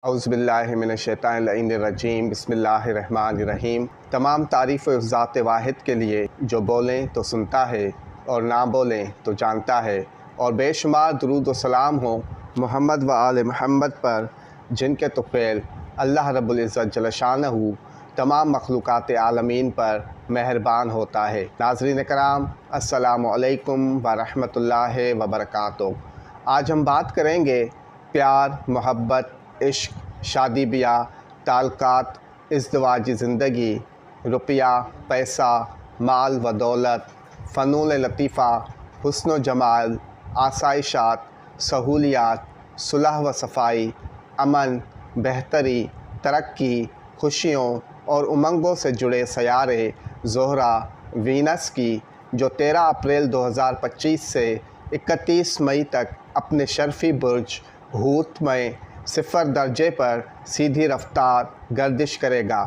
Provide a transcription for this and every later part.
اعوذ باللہ من الشیطان اللعین الرجیم بسم اللہ الرحمن الرحیم۔ تمام تعریف و ذات واحد کے لیے جو بولیں تو سنتا ہے اور نہ بولیں تو جانتا ہے، اور بے شمار درود و سلام ہوں محمد و آل محمد پر، جن کے طفیل اللہ رب العزت جل شانہ تمام مخلوقات عالمین پر مہربان ہوتا ہے۔ ناظرین کرام، السلام علیکم ورحمۃ اللہ وبرکاتہ۔ آج ہم بات کریں گے پیار، محبت، عشق، شادی بیاہ، تعلقات، ازدواجی زندگی، روپیہ، پیسہ، مال و دولت، فنون لطیفہ، حسن و جمال، آسائشات، سہولیات، صلح و صفائی، امن، بہتری، ترقی، خوشیوں اور امنگوں سے جڑے سیارے زہرہ وینس کی، جو 13 اپریل 2025 سے 31 مئی تک اپنے شرفی برج حوت میں 0 درجے پر سیدھی رفتار گردش کرے گا۔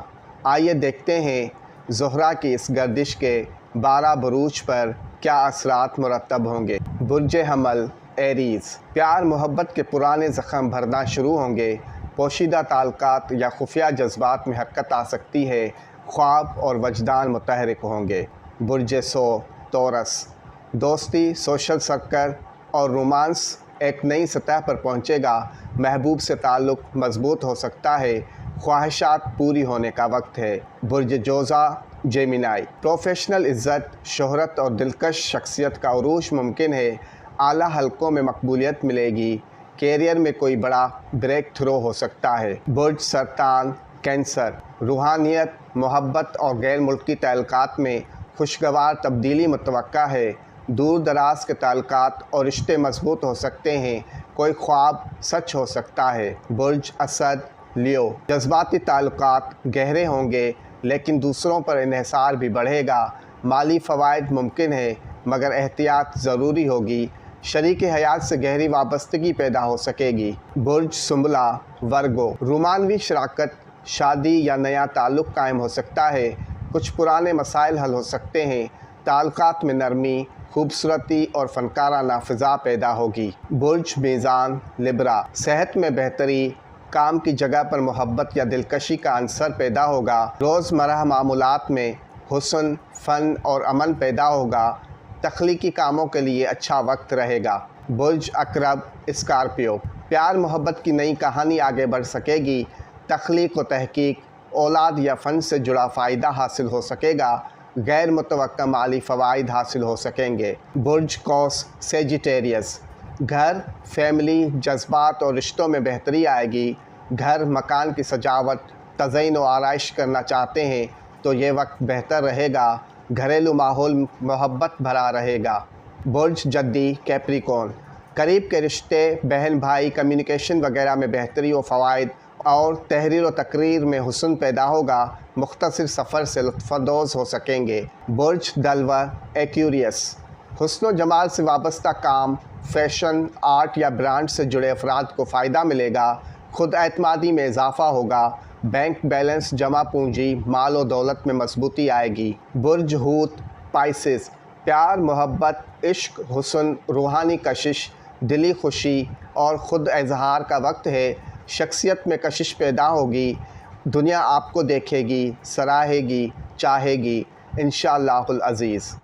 آئیے دیکھتے ہیں زہرہ کی اس گردش کے 12 بروج پر کیا اثرات مرتب ہوں گے۔ برج حمل ایریز، پیار محبت کے پرانے زخم بھرنا شروع ہوں گے، پوشیدہ تعلقات یا خفیہ جذبات میں حرکت آ سکتی ہے، خواب اور وجدان متحرک ہوں گے۔ برج سو تورس، دوستی، سوشل سرکل اور رومانس ایک نئی سطح پر پہنچے گا، محبوب سے تعلق مضبوط ہو سکتا ہے، خواہشات پوری ہونے کا وقت ہے۔ برج جوزہ جیمینائی، پروفیشنل عزت، شہرت اور دلکش شخصیت کا عروج ممکن ہے، اعلیٰ حلقوں میں مقبولیت ملے گی، کیریئر میں کوئی بڑا بریک تھرو ہو سکتا ہے۔ برج سرطان کینسر، روحانیت، محبت اور غیر ملکی تعلقات میں خوشگوار تبدیلی متوقع ہے، دور دراز کے تعلقات اور رشتے مضبوط ہو سکتے ہیں، کوئی خواب سچ ہو سکتا ہے۔ برج اسد لیو، جذباتی تعلقات گہرے ہوں گے لیکن دوسروں پر انحصار بھی بڑھے گا، مالی فوائد ممکن ہے مگر احتیاط ضروری ہوگی، شریک حیات سے گہری وابستگی پیدا ہو سکے گی۔ برج سنبلہ ورگو، رومانوی شراکت، شادی یا نیا تعلق قائم ہو سکتا ہے، کچھ پرانے مسائل حل ہو سکتے ہیں، تعلقات میں نرمی، خوبصورتی اور فنکارانہ فضا پیدا ہوگی۔ برج میزان لبرا، صحت میں بہتری، کام کی جگہ پر محبت یا دلکشی کا عنصر پیدا ہوگا، روزمرہ معمولات میں حسن، فن اور امن پیدا ہوگا، تخلیقی کاموں کے لیے اچھا وقت رہے گا۔ برج عقرب اسکارپیو، پیار محبت کی نئی کہانی آگے بڑھ سکے گی، تخلیق و تحقیق، اولاد یا فن سے جڑا فائدہ حاصل ہو سکے گا، غیر متوقع مالی فوائد حاصل ہو سکیں گے۔ برج قوس سیجیٹیریس، گھر، فیملی، جذبات اور رشتوں میں بہتری آئے گی، گھر، مکان کی سجاوٹ، تزئین و آرائش کرنا چاہتے ہیں تو یہ وقت بہتر رہے گا، گھریلو ماحول محبت بھرا رہے گا۔ برج جدی کیپریکون، قریب کے رشتے، بہن بھائی، کمیونیکیشن وغیرہ میں بہتری و فوائد اور تحریر و تقریر میں حسن پیدا ہوگا، مختصر سفر سے لطف اندوز ہو سکیں گے۔ برج دلو ایکویریس، حسن و جمال سے وابستہ کام، فیشن، آرٹ یا برانڈ سے جڑے افراد کو فائدہ ملے گا، خود اعتمادی میں اضافہ ہوگا، بینک بیلنس، جمع پونجی، مال و دولت میں مضبوطی آئے گی۔ برج حوت پائسس، پیار، محبت، عشق، حسن، روحانی کشش، دلی خوشی اور خود اظہار کا وقت ہے، شخصیت میں کشش پیدا ہوگی، دنیا آپ کو دیکھے گی، سراہے گی، چاہے گی، انشاءاللہ العزیز۔